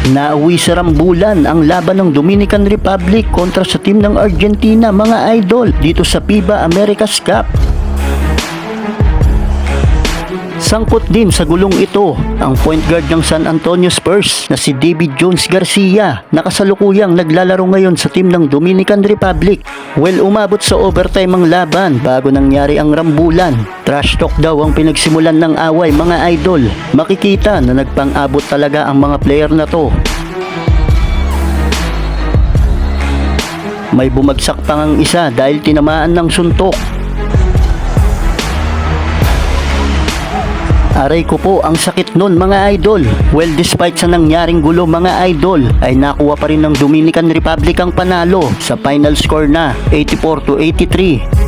Nauwi sa rambulan ang laban ng Dominican Republic kontra sa team ng Argentina, mga idol, dito sa FIBA America's Cup. Sangkot din sa gulong ito ang point guard ng San Antonio Spurs na si David Jones Garcia na kasalukuyang naglalaro ngayon sa team ng Dominican Republic. Well, umabot sa overtime ang laban bago nangyari ang rambulan. Trash talk daw ang pinagsimulan ng away, mga idol. Makikita na nagpang-abot talaga ang mga player na to. May bumagsak pa ngang isa dahil tinamaan ng suntok. Aray ko po, ang sakit nun, mga idol. Well, despite sa nangyaring gulo, mga idol, ay nakuha pa rin ng Dominican Republic ang panalo sa final score na 84-83.